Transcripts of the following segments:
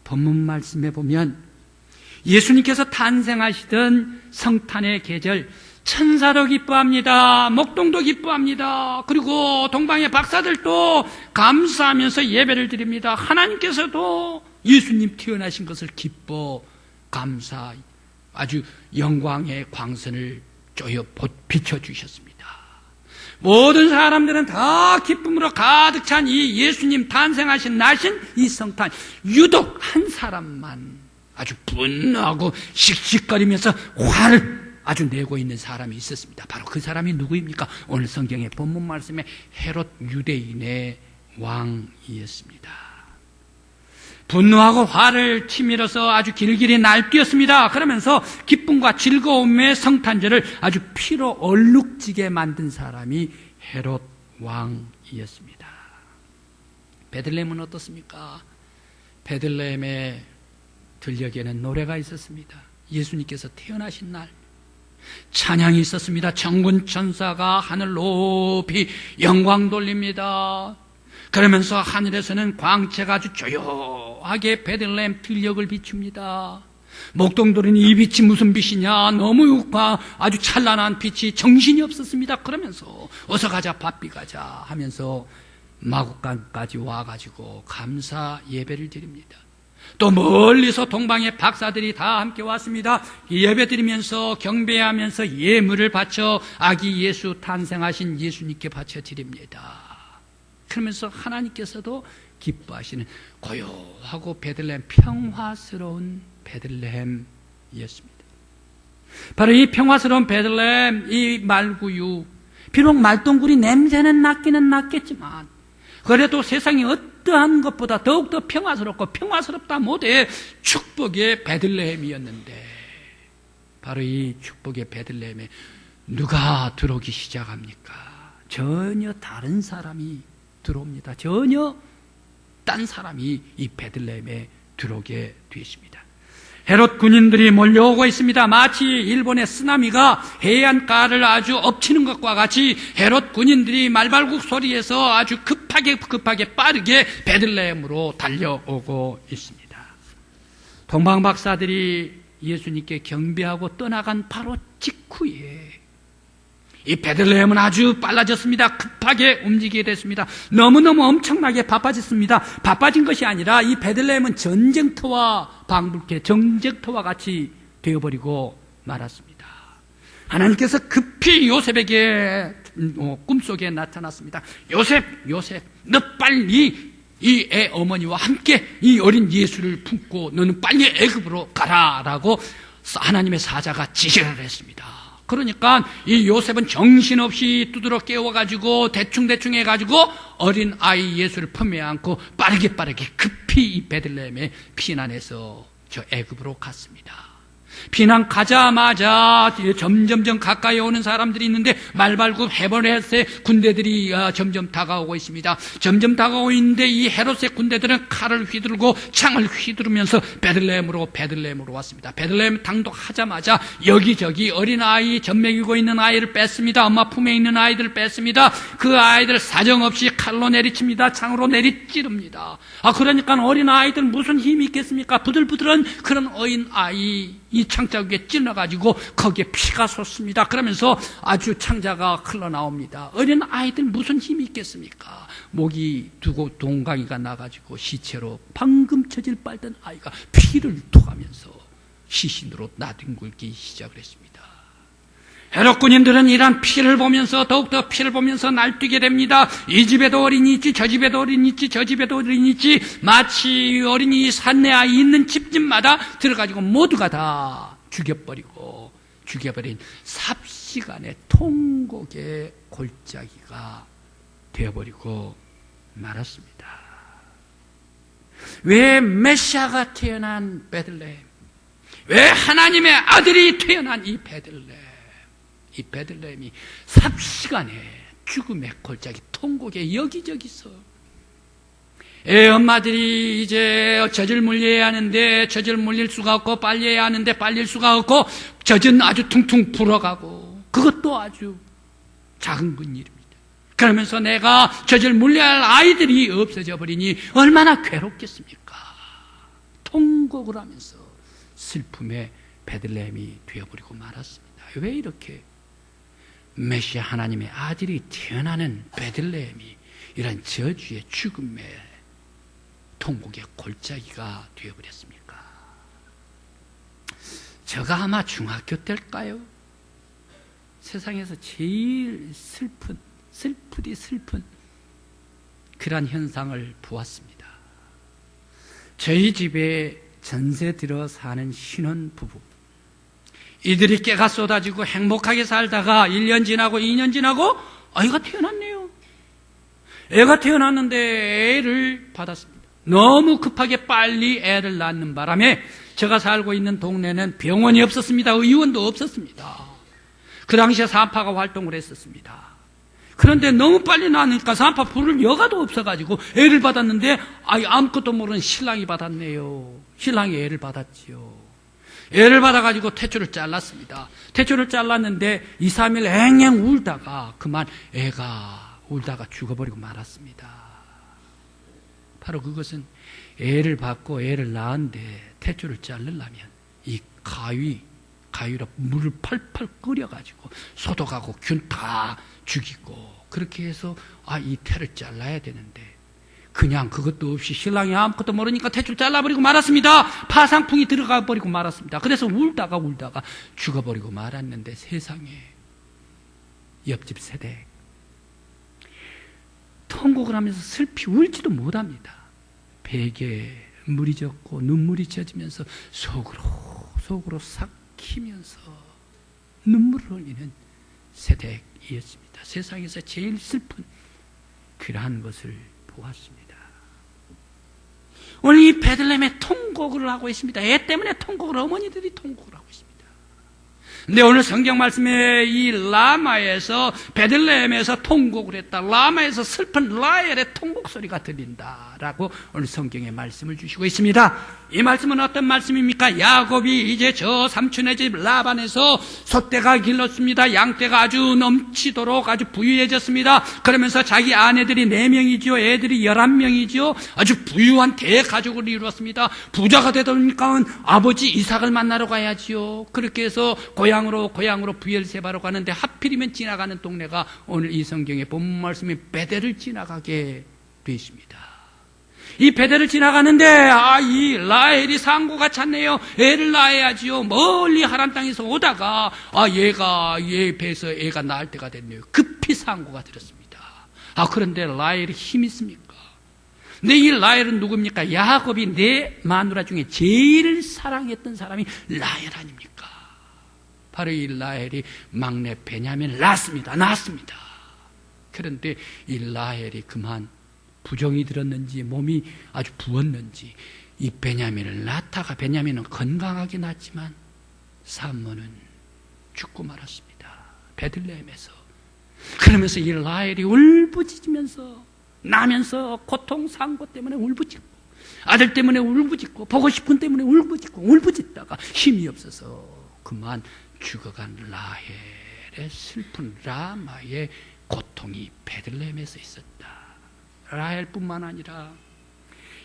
본문 말씀에 보면 예수님께서 탄생하시던 성탄의 계절, 천사도 기뻐합니다. 목동도 기뻐합니다. 그리고 동방의 박사들도 감사하면서 예배를 드립니다. 하나님께서도 예수님 태어나신 것을 기뻐 감사, 아주 영광의 광선을 쪼여 비춰주셨습니다. 모든 사람들은 다 기쁨으로 가득 찬 이 예수님 탄생하신 나신 이 성탄, 유독 한 사람만 아주 분노하고 씩씩거리면서 화를 아주 내고 있는 사람이 있었습니다. 바로 그 사람이 누구입니까? 오늘 성경의 본문 말씀에 헤롯 유대인의 왕이었습니다. 분노하고 화를 치밀어서 아주 길길이 날뛰었습니다. 그러면서 기쁨과 즐거움의 성탄절을 아주 피로 얼룩지게 만든 사람이 헤롯 왕이었습니다. 베들레헴은 어떻습니까? 베들레헴의 들녘에는 노래가 있었습니다. 예수님께서 태어나신 날 찬양이 있었습니다. 천군 천사가 하늘 높이 영광 돌립니다. 그러면서 하늘에서는 광채가 아주 조용하게 베들레헴 들녘을 비춥니다. 목동들은 이 빛이 무슨 빛이냐, 너무 아주 찬란한 빛이 정신이 없었습니다. 그러면서 어서 가자, 바삐 가자 하면서 마국간까지 와가지고 감사 예배를 드립니다. 또 멀리서 동방의 박사들이 다 함께 왔습니다. 예배드리면서 경배하면서 예물을 바쳐 아기 예수 탄생하신 예수님께 바쳐 드립니다. 그러면서 하나님께서도 기뻐하시는 고요하고 베들레헴, 평화스러운 베들레헴이었습니다. 바로 이 평화스러운 베들레헴, 이 말구유, 비록 말동굴이 냄새는 났기는 났겠지만 그래도 세상이 어떠한 것보다 더욱더 평화스럽고 평화스럽다 못해 축복의 베들레헴이었는데, 바로 이 축복의 베들레헴에 누가 들어오기 시작합니까? 전혀 다른 사람이 들어옵니다. 전혀 딴 사람이 이 베들레헴에 들어오게 되십니다. 헤롯 군인들이 몰려오고 있습니다. 마치 일본의 쓰나미가 해안가를 아주 엎치는 것과 같이 헤롯 군인들이 말발굽 소리에서 아주 급하게 빠르게 베들레헴으로 달려오고 있습니다. 동방 박사들이 예수님께 경배하고 떠나간 바로 직후에 이 베들레헴은 아주 빨라졌습니다. 급하게 움직이게 됐습니다. 너무너무 엄청나게 바빠졌습니다. 바빠진 것이 아니라 이 베들레헴은 전쟁터와 방불케, 전쟁터와 같이 되어버리고 말았습니다. 하나님께서 급히 요셉에게 꿈속에 나타났습니다. 요셉, 너 빨리 이 애 어머니와 함께 이 어린 예수를 품고 너는 빨리 애굽으로 가라라고 하나님의 사자가 지시를 했습니다. 그러니까 이 요셉은 정신없이 두드러 깨워가지고 대충 해가지고 어린 아이 예수를 품에 안고 빠르게 급히 이 베들레헴에 피난해서 저 애굽으로 갔습니다. 피난 가자마자 점점 가까이 오는 사람들이 있는데 말발굽 헤롯의 군대들이 점점 다가오고 있습니다. 점점 다가오고 있는데 이 헤롯의 군대들은 칼을 휘두르고 창을 휘두르면서 베들레헴으로 왔습니다. 베들레헴 당도하자마자 여기저기 어린아이, 젖먹이고 있는 아이를 뺐습니다. 엄마 품에 있는 아이들을 뺐습니다. 그 아이들 사정없이 칼로 내리칩니다. 창으로 내리찌릅니다. 그러니까 어린아이들 무슨 힘이 있겠습니까? 부들부들한 그런 어린아이 이 창자국에 찔러가지고 거기에 피가 솟습니다. 그러면서 아주 창자가 흘러나옵니다. 어린 아이들 무슨 힘이 있겠습니까? 목이 두고 동강이가 나가지고 시체로 방금 젖을 빨던 아이가 피를 토하면서 시신으로 나뒹굴기 시작을 했습니다. 헤롯 군인들은 이런 피를 보면서 더욱더 피를 보면서 날뛰게 됩니다. 이 집에도 어린이 있지, 저 집에도 어린이 있지, 저 집에도 어린이 있지, 마치 어린이 산내 아이 있는 집집마다 들어가지고 모두가 다 죽여버린 삽시간의 통곡의 골짜기가 되어버리고 말았습니다. 왜 메시아가 태어난 베들레헴, 왜 하나님의 아들이 태어난 이 베들레헴, 이 베들레헴이 삽시간에 죽음의 골짜기, 통곡에 여기저기서 엄마들이 이제 젖을 물려야 하는데 젖을 물릴 수가 없고 빨려야 하는데 빨릴 수가 없고 젖은 아주 퉁퉁 불어가고 그것도 아주 작은 일입니다. 그러면서 내가 젖을 물려야 할 아이들이 없어져 버리니 얼마나 괴롭겠습니까? 통곡을 하면서 슬픔의 베들레헴이 되어버리고 말았습니다. 왜 이렇게 메시아 하나님의 아들이 태어나는 베들레헴이 이런 저주의 죽음의 통곡의 골짜기가 되어버렸습니까? 제가 아마 중학교 때일까요? 세상에서 제일 슬프디 슬픈 그런 현상을 보았습니다. 저희 집에 전세 들어 사는 신혼부부, 이들이 깨가 쏟아지고 행복하게 살다가 1년 지나고 2년 지나고 아이가 태어났네요. 애가 태어났는데 애를 받았습니다. 너무 급하게 빨리 애를 낳는 바람에 제가 살고 있는 동네는 병원이 없었습니다. 의원도 없었습니다. 그 당시에 산파가 활동을 했었습니다. 그런데 너무 빨리 낳으니까 산파 부를 여가도 없어가지고 애를 받았는데 아무것도 모르는 신랑이 받았네요. 신랑이 애를 받았지요. 애를 받아가지고 태초를 잘랐습니다. 태초를 잘랐는데 2, 3일 앵앵 울다가 그만 애가 울다가 죽어버리고 말았습니다. 바로 그것은 애를 받고 애를 낳은데 태초를 자르려면 이 가위로 물을 펄펄 끓여가지고 소독하고 균 다 죽이고 그렇게 해서 이 태를 잘라야 되는데 그냥 그것도 없이 신랑이 아무것도 모르니까 태초를 잘라버리고 말았습니다. 파상풍이 들어가 버리고 말았습니다. 그래서 울다가 죽어버리고 말았는데 세상에 옆집 세대 통곡을 하면서 슬피 울지도 못합니다. 베개에 물이 젖고 눈물이 젖으면서 속으로 삭히면서 눈물을 흘리는 세대였습니다. 세상에서 제일 슬픈 그러한 것을 보았습니다. 오늘 이 베들레헴의 통곡을 하고 있습니다. 애 때문에 통곡을, 어머니들이 통곡을 하고 있습니다. 근데 오늘 성경 말씀에 이 라마에서 베들레헴에서 통곡을 했다. 라마에서 슬픈 라헬의 통곡 소리가 들린다라고 오늘 성경에 말씀을 주시고 있습니다. 이 말씀은 어떤 말씀입니까? 야곱이 이제 저 삼촌의 집 라반에서 소떼가 길렀습니다. 양떼가 아주 넘치도록 아주 부유해졌습니다. 그러면서 자기 아내들이 4명이지요. 애들이 11명이지요. 아주 부유한 대가족을 이루었습니다. 부자가 되다 보니까 아버지 이삭을 만나러 가야지요. 그렇게 해서 고향으로 부엘세바로 가는데 하필이면 지나가는 동네가 오늘 이 성경의 본문 말씀이 베델을 지나가게 되십니다. 이 베델을 지나가는데 이 라헬이 상고가 찼네요. 애를 낳아야지요. 멀리 하란 땅에서 오다가 얘 배에서 애가 낳을 때가 됐네요. 급히 상고가 들었습니다. 그런데 라헬이 힘이 있습니까? 근데 이 라헬은 누굽니까? 야곱이 네 마누라 중에 제일 사랑했던 사람이 라헬 아닙니까? 바로 이 라헬이 막내 베냐민을 낳았습니다. 그런데 이 라헬이 그만 부정이 들었는지 몸이 아주 부었는지 이 베냐민을 낳다가 베냐민은 건강하게 낳았지만 산모는 죽고 말았습니다. 베들레헴에서. 그러면서 이 라헬이 울부짖으면서 나면서 고통 상고 때문에 울부짖고 아들 때문에 울부짖고 보고 싶은 때문에 울부짖다가 힘이 없어서 그만 죽어간 라헬의 슬픈 라마의 고통이 베들레헴에서 있었다. 라헬뿐만 아니라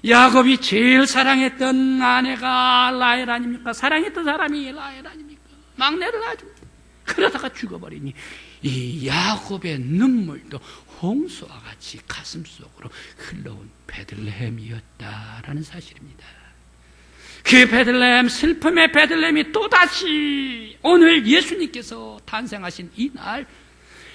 야곱이 제일 사랑했던 아내가 라헬 아닙니까? 사랑했던 사람이 라헬 아닙니까? 막내를 낳아줍니다. 그러다가 죽어버리니 이 야곱의 눈물도 홍수와 같이 가슴속으로 흘러온 베들레헴이었다라는 사실입니다. 그 베들레헴, 슬픔의 베들레헴이 또다시 오늘 예수님께서 탄생하신 이날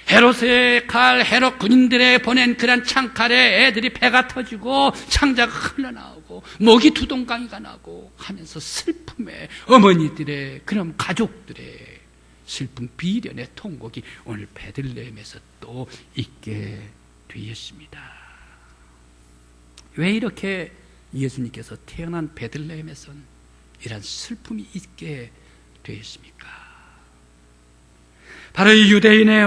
헤롯의 칼, 헤롯 군인들에 보낸 그런 창칼에 애들이 배가 터지고 창자가 흘러나오고 목이 두동강이가 나고 하면서 슬픔의 어머니들의 그런 가족들의 슬픈 비련의 통곡이 오늘 베들레헴에서 또 있게 되었습니다. 왜 이렇게 예수님께서 태어난 베들레헴에선 이런 슬픔이 있게 되었습니까? 바로 이 유대인의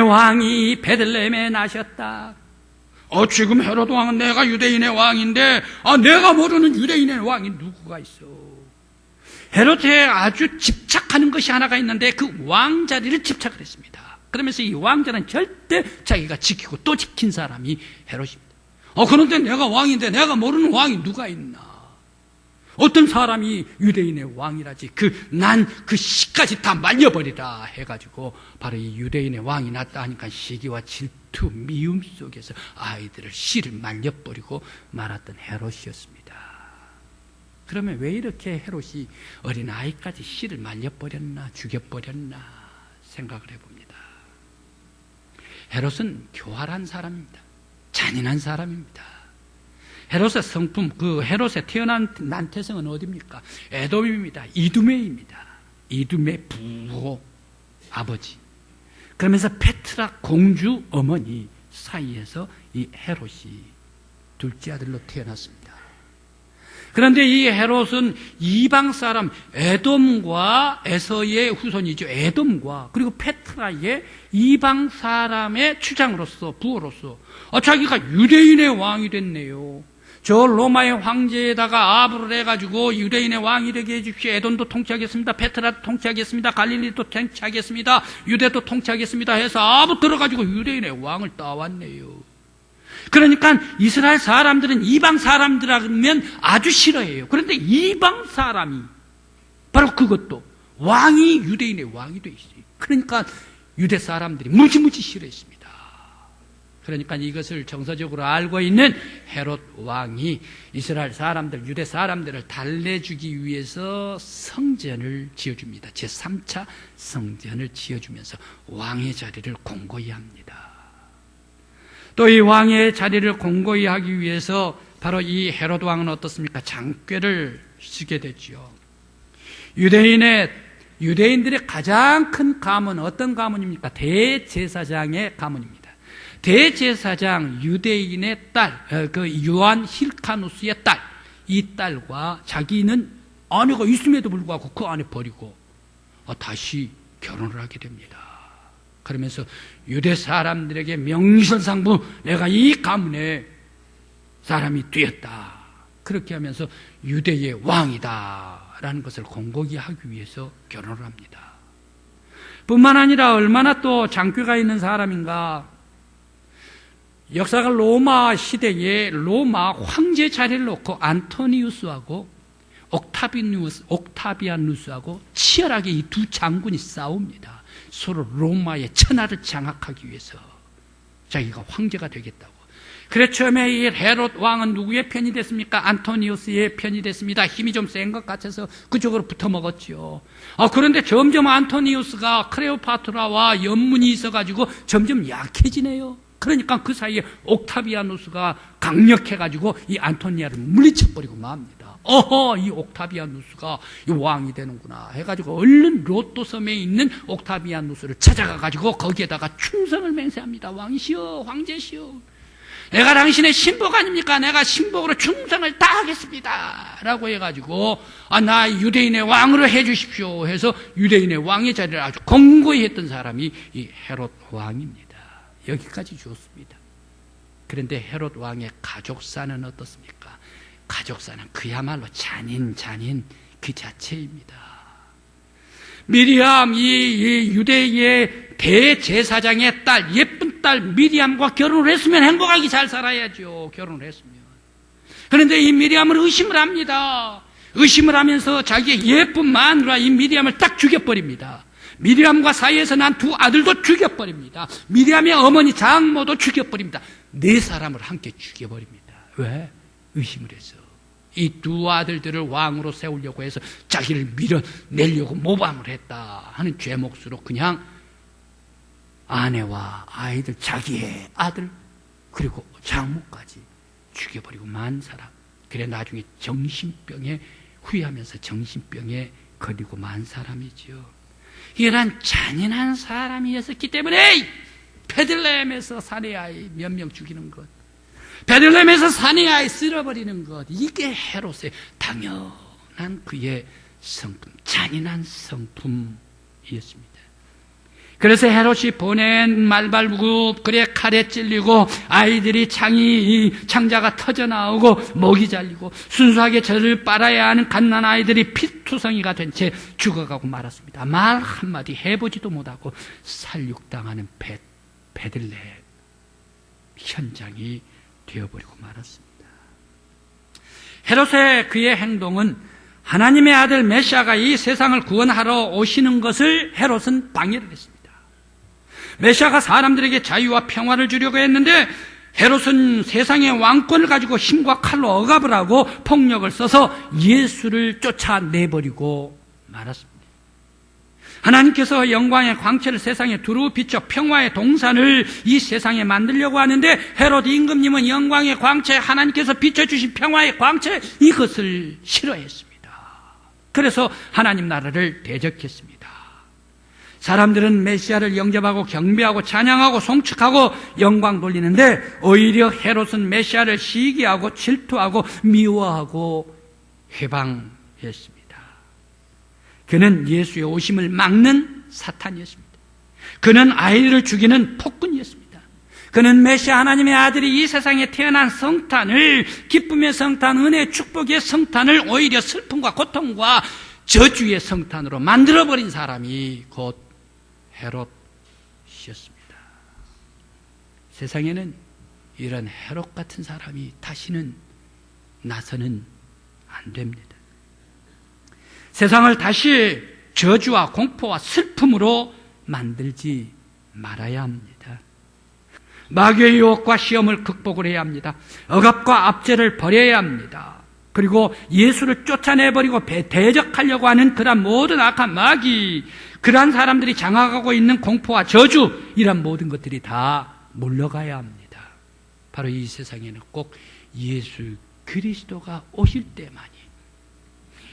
왕이 베들레헴에 나셨다. 지금 헤롯 왕은 내가 유대인의 왕인데 내가 모르는 유대인의 왕이 누구가 있어? 헤롯에 아주 집착하는 것이 하나가 있는데 그 왕자리를 집착을 했습니다. 그러면서 이 왕자는 절대 자기가 지키고 또 지킨 사람이 헤롯입니다. 그런데 내가 왕인데 내가 모르는 왕이 누가 있나? 어떤 사람이 유대인의 왕이라지. 난 그 씨까지 다 말려버리라 해가지고 바로 이 유대인의 왕이 났다 하니까 시기와 질투, 미움 속에서 아이들을 씨를 말려버리고 말았던 헤롯이었습니다. 그러면 왜 이렇게 헤롯이 어린아이까지 씨를 말려버렸나, 죽여버렸나 생각을 해봅니다. 헤롯은 교활한 사람입니다. 잔인한 사람입니다. 헤롯의 성품, 헤롯의 태어난 난태성은 어디입니까? 에돔입니다. 이두메입니다. 이두메 부호 아버지. 그러면서 페트라 공주 어머니 사이에서 이 헤롯이 둘째 아들로 태어났습니다. 그런데 이 헤롯은 이방 사람 에돔과 에서의 후손이죠. 에돔과 그리고 페트라의 이방 사람의 추장으로서 부호로서 자기가 유대인의 왕이 됐네요. 저 로마의 황제에다가 아부를 해가지고 유대인의 왕이 되게 해주십시오. 에돔도 통치하겠습니다. 페트라도 통치하겠습니다. 갈릴리도 통치하겠습니다. 유대도 통치하겠습니다 해서 아부 들어가지고 유대인의 왕을 따왔네요. 그러니까 이스라엘 사람들은 이방 사람들하면 아주 싫어해요. 그런데 이방 사람이 바로 그것도 왕이 유대인의 왕이 돼 있어요. 그러니까 유대 사람들이 무지무지 싫어했습니다. 그러니까 이것을 정서적으로 알고 있는 헤롯 왕이 이스라엘 사람들, 유대 사람들을 달래주기 위해서 성전을 지어줍니다. 제3차 성전을 지어주면서 왕의 자리를 공고히 합니다. 또 이 왕의 자리를 공고히 하기 위해서 바로 이 헤롯 왕은 어떻습니까? 장궤를 쓰게 되죠. 유대인들의 가장 큰 가문, 어떤 가문입니까? 대제사장의 가문입니다. 대제사장 유대인의 딸, 요한 힐카누스의 딸, 이 딸과 자기는 아내가 있음에도 불구하고 그 아내 버리고 다시 결혼을 하게 됩니다. 그러면서 유대 사람들에게 명실상부 내가 이 가문의 사람이 되었다. 그렇게 하면서 유대의 왕이다 라는 것을 공고히 하기 위해서 결혼을 합니다. 뿐만 아니라 얼마나 또 장귀가 있는 사람인가. 역사가 로마 시대에 로마 황제 자리를 놓고 안토니우스하고 옥타비아누스하고 치열하게 이 두 장군이 싸웁니다. 서로 로마의 천하를 장악하기 위해서 자기가 황제가 되겠다고. 그래 처음에 이 헤롯 왕은 누구의 편이 됐습니까? 안토니우스의 편이 됐습니다. 힘이 좀 센 것 같아서 그쪽으로 붙어먹었죠. 그런데 점점 안토니우스가 클레오파트라와 연문이 있어가지고 점점 약해지네요. 그러니까 그 사이에 옥타비아누스가 강력해가지고 이 안토니아를 물리쳐버리고 맙니다. 이 옥타비아누스가 이 왕이 되는구나 해가지고 얼른 로또 섬에 있는 옥타비아누스를 찾아가가지고 거기에다가 충성을 맹세합니다. 왕이시여, 황제시여, 내가 당신의 신복 아닙니까? 내가 신복으로 충성을 다하겠습니다 라고 해가지고 나 유대인의 왕으로 해주십시오 해서 유대인의 왕의 자리를 아주 공고히 했던 사람이 이 헤롯 왕입니다. 여기까지 주었습니다. 그런데 헤롯 왕의 가족사는 어떻습니까? 가족사는 그야말로 잔인 그 자체입니다. 미리암, 이 유대의 대제사장의 딸, 예쁜 딸 미리암과 결혼을 했으면 행복하게 잘 살아야죠. 결혼을 했으면. 그런데 이 미리암을 의심을 합니다. 의심을 하면서 자기의 예쁜 마누라 이 미리암을 딱 죽여버립니다. 미리암과 사이에서 난 두 아들도 죽여버립니다. 미리암의 어머니 장모도 죽여버립니다. 4사람을 함께 죽여버립니다. 왜? 의심을 해서. 이 두 아들들을 왕으로 세우려고 해서 자기를 밀어내려고 모방을 했다 하는 죄목으로 그냥 아내와 아이들, 자기의 아들 그리고 장모까지 죽여버리고 만 사람. 그래 나중에 정신병에 후회하면서 정신병에 걸리고 만 사람이지요. 이런 잔인한 사람이었기 때문에 베들레헴에서 사내 아이 몇 명 죽이는 것, 베들레헴에서 사내 아이 쓸어버리는 것, 이게 헤롯의 당연한 그의 성품, 잔인한 성품이었습니다. 그래서 헤롯이 보낸 말발굽, 그래 칼에 찔리고 아이들이 창자가 터져나오고 목이 잘리고 순수하게 저를 빨아야 하는 갓난 아이들이 피투성이가 된 채 죽어가고 말았습니다. 말 한마디 해보지도 못하고 살육당하는 베들레헴 현장이 되어버리고 말았습니다. 헤롯의 그의 행동은 하나님의 아들 메시아가 이 세상을 구원하러 오시는 것을 헤롯은 방해를 했습니다. 메시아가 사람들에게 자유와 평화를 주려고 했는데 헤롯은 세상의 왕권을 가지고 힘과 칼로 억압을 하고 폭력을 써서 예수를 쫓아내버리고 말았습니다. 하나님께서 영광의 광채를 세상에 두루 비춰 평화의 동산을 이 세상에 만들려고 하는데 헤롯 임금님은 영광의 광채, 하나님께서 비춰주신 평화의 광채, 이것을 싫어했습니다. 그래서 하나님 나라를 대적했습니다. 사람들은 메시아를 영접하고 경배하고 찬양하고 송축하고 영광 돌리는데 오히려 헤롯은 메시아를 시기하고 질투하고 미워하고 회방했습니다. 그는 예수의 오심을 막는 사탄이었습니다. 그는 아이를 죽이는 폭군이었습니다. 그는 메시아 하나님의 아들이 이 세상에 태어난 성탄을, 기쁨의 성탄, 은혜의 축복의 성탄을 오히려 슬픔과 고통과 저주의 성탄으로 만들어버린 사람이 곧 헤롯이었습니다. 세상에는 이런 헤롯 같은 사람이 다시는 나서는 안 됩니다. 세상을 다시 저주와 공포와 슬픔으로 만들지 말아야 합니다. 마귀의 유혹과 시험을 극복을 해야 합니다. 억압과 압제를 버려야 합니다. 그리고 예수를 쫓아내버리고 대적하려고 하는 그런 모든 악한 마귀, 그러한 사람들이 장악하고 있는 공포와 저주, 이런 모든 것들이 다 물러가야 합니다. 바로 이 세상에는 꼭 예수 그리스도가 오실 때만이,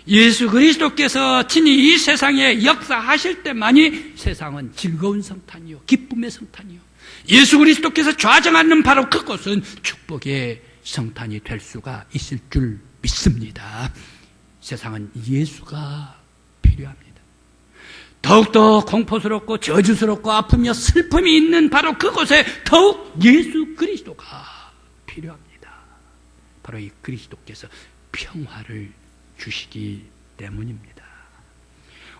예수 그리스도께서 친히 이 세상에 역사하실 때만이 세상은 즐거운 성탄이요, 기쁨의 성탄이요, 예수 그리스도께서 좌정하는 바로 그곳은 축복의 성탄이 될 수가 있을 줄 믿습니다. 세상은 예수가 필요합니다. 더욱더 공포스럽고 저주스럽고 아프며 슬픔이 있는 바로 그곳에 더욱 예수 그리스도가 필요합니다. 바로 이 그리스도께서 평화를 주시기 때문입니다.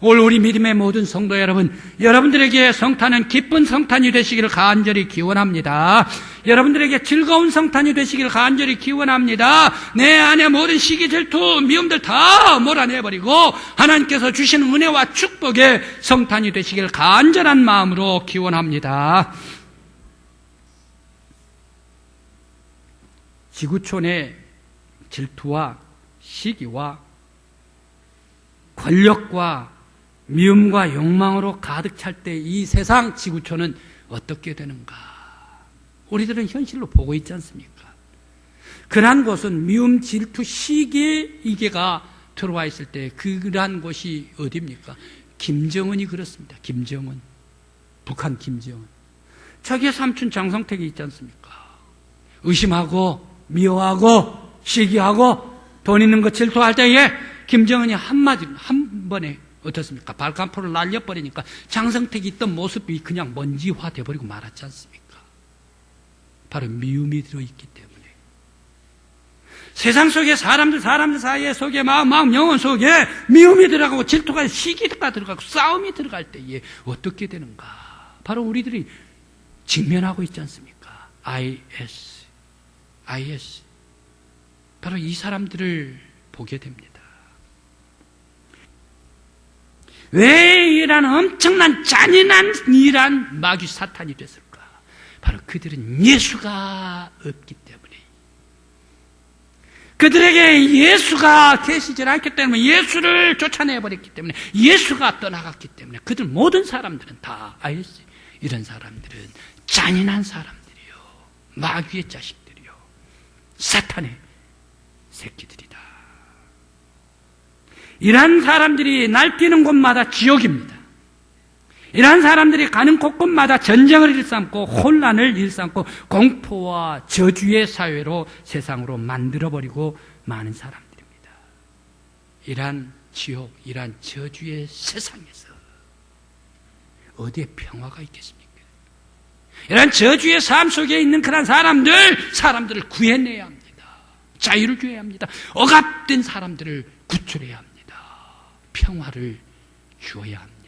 올 우리 믿음의 모든 성도 여러분, 여러분들에게 성탄은 기쁜 성탄이 되시기를 간절히 기원합니다. 여러분들에게 즐거운 성탄이 되시기를 간절히 기원합니다. 내 안에 모든 시기, 질투, 미움들 다 몰아내버리고 하나님께서 주시는 은혜와 축복의 성탄이 되시기를 간절한 마음으로 기원합니다. 지구촌의 질투와 시기와 권력과 미움과 욕망으로 가득 찰 때 이 세상 지구촌은 어떻게 되는가? 우리들은 현실로 보고 있지 않습니까? 그러한 곳은 미움, 질투, 시기, 이게가 들어와 있을 때 그러한 곳이 어디입니까? 김정은이 그렇습니다. 김정은, 북한 김정은. 자기의 삼촌 장성택이 있지 않습니까? 의심하고 미워하고 시기하고 돈 있는 거 질투할 때에 김정은이 한 번에 어떻습니까? 발간포를 날려버리니까 장성택이 있던 모습이 그냥 먼지화 돼버리고 말았지 않습니까? 바로 미움이 들어있기 때문에. 세상 속에 사람들 사이에 속에 마음 영혼 속에 미움이 들어가고 질투가 시기가 들어가고 싸움이 들어갈 때에 어떻게 되는가? 바로 우리들이 직면하고 있지 않습니까? IS. 바로 이 사람들을 보게 됩니다. 왜 이런 엄청난 잔인한 일한 마귀 사탄이 됐을까? 바로 그들은 예수가 없기 때문에, 그들에게 예수가 계시질 않기 때문에, 예수를 쫓아내버렸기 때문에, 예수가 떠나갔기 때문에 그들 모든 사람들은 다 IS, 이런 사람들은 잔인한 사람들이요, 마귀의 자식들이요, 사탄의 새끼들이다. 이러한 사람들이 날뛰는 곳마다 지옥입니다. 이러한 사람들이 가는 곳곳마다 전쟁을 일삼고 혼란을 일삼고 공포와 저주의 사회로 세상으로 만들어버리고 많은 사람들입니다. 이러한 지옥, 이러한 저주의 세상에서 어디에 평화가 있겠습니까? 이러한 저주의 삶 속에 있는 그런 사람들을 구해내야 합니다. 자유를 주어야 합니다. 억압된 사람들을 구출해야 합니다. 평화를 주어야 합니다.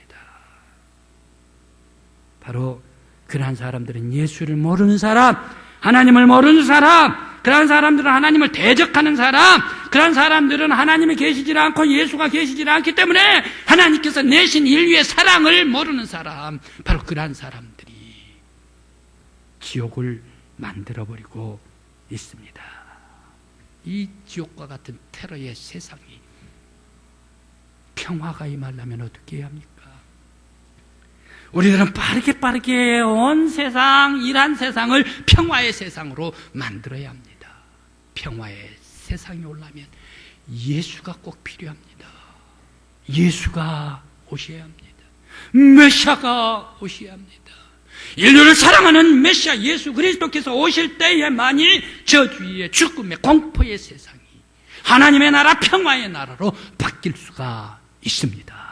바로 그러한 사람들은 예수를 모르는 사람, 하나님을 모르는 사람, 그런 사람들은 하나님을 대적하는 사람, 그런 사람들은 하나님이 계시지 않고 예수가 계시지 않기 때문에 하나님께서 내신 인류의 사랑을 모르는 사람, 바로 그러한 사람들이 지옥을 만들어버리고 있습니다. 이 지옥과 같은 테러의 세상이 평화가 임하려면 어떻게 해야 합니까? 우리들은 빠르게 온 세상, 이란 세상을 평화의 세상으로 만들어야 합니다. 평화의 세상이 오려면 예수가 꼭 필요합니다. 예수가 오셔야 합니다. 메시아가 오셔야 합니다. 인류를 사랑하는 메시아 예수 그리스도께서 오실 때에만이 저주의, 죽음의, 공포의 세상이 하나님의 나라, 평화의 나라로 바뀔 수가 있습니다.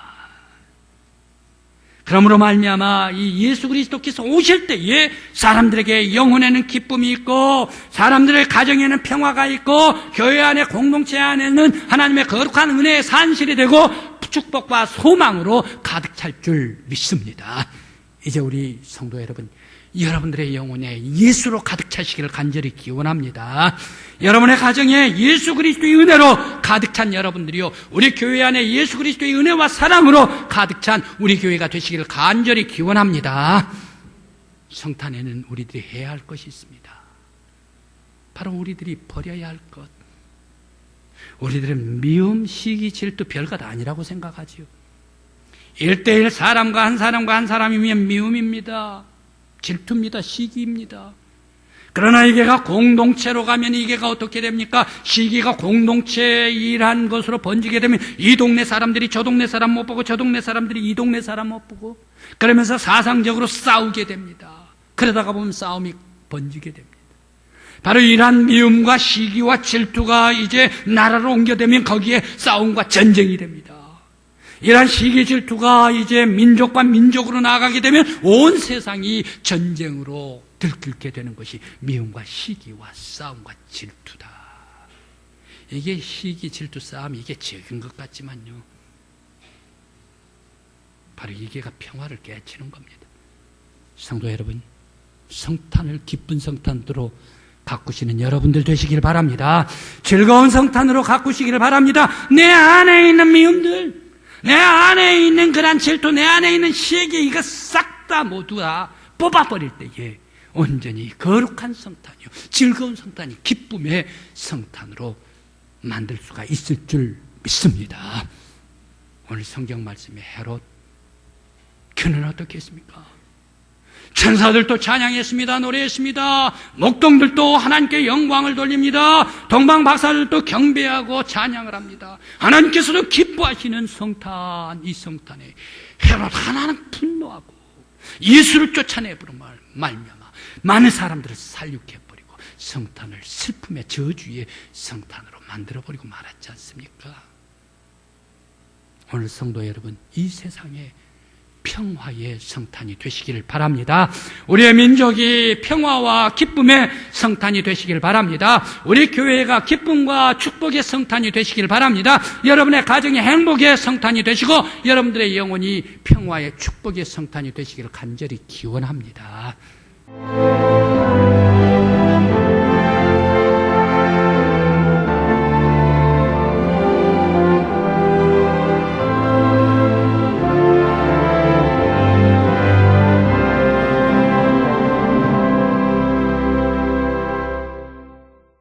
그러므로 말미암아 이 예수 그리스도께서 오실 때에 사람들에게 영혼에는 기쁨이 있고, 사람들의 가정에는 평화가 있고, 교회 안에, 공동체 안에는 하나님의 거룩한 은혜의 산실이 되고 축복과 소망으로 가득 찰 줄 믿습니다. 이제 우리 성도 여러분, 여러분들의 영혼에 예수로 가득 차시기를 간절히 기원합니다. 여러분의 가정에 예수 그리스도의 은혜로 가득 찬 여러분들이요, 우리 교회 안에 예수 그리스도의 은혜와 사랑으로 가득 찬 우리 교회가 되시기를 간절히 기원합니다. 성탄에는 우리들이 해야 할 것이 있습니다. 바로 우리들이 버려야 할 것. 우리들은 미움, 시기, 질투 별것 아니라고 생각하지요. 1대1 사람과 한 사람이면 미움입니다. 질투입니다. 시기입니다. 그러나 이게가 공동체로 가면 이게가 어떻게 됩니까? 시기가 공동체에 일한 것으로 번지게 되면 이 동네 사람들이 저 동네 사람 못 보고, 저 동네 사람들이 이 동네 사람 못 보고, 그러면서 사상적으로 싸우게 됩니다. 그러다가 보면 싸움이 번지게 됩니다. 바로 이러한 미움과 시기와 질투가 이제 나라로 옮겨되면 거기에 싸움과 전쟁이 됩니다. 이러한 시기 질투가 이제 민족과 민족으로 나아가게 되면 온 세상이 전쟁으로 들끓게 되는 것이 미움과 시기와 싸움과 질투다. 이게 시기, 질투, 싸움, 이게 적은 것 같지만요, 바로 이게가 평화를 깨치는 겁니다. 성도 여러분, 성탄을 기쁜 성탄으로 가꾸시는 여러분들 되시길 바랍니다. 즐거운 성탄으로 가꾸시기를 바랍니다. 내 안에 있는 미움들, 내 안에 있는 그런 질투, 내 안에 있는 시기, 이거 싹 다 모두 다 뽑아버릴 때에 온전히 거룩한 성탄이요, 즐거운 성탄이 기쁨의 성탄으로 만들 수가 있을 줄 믿습니다. 오늘 성경 말씀의 헤롯, 그는 어떻게 했습니까? 천사들도 찬양했습니다. 노래했습니다. 목동들도 하나님께 영광을 돌립니다. 동방박사들도 경배하고 찬양을 합니다. 하나님께서도 기뻐하시는 성탄, 이 성탄에 헤롯 하나는 분노하고 예수를 쫓아내버린 말미암아 많은 사람들을 살육해버리고 성탄을 슬픔의 저주의 성탄으로 만들어버리고 말았지 않습니까? 오늘 성도 여러분, 이 세상에 평화의 성탄이 되시기를 바랍니다. 우리의 민족이 평화와 기쁨의 성탄이 되시기를 바랍니다. 우리 교회가 기쁨과 축복의 성탄이 되시기를 바랍니다. 여러분의 가정이 행복의 성탄이 되시고 여러분들의 영혼이 평화의 축복의 성탄이 되시기를 간절히 기원합니다.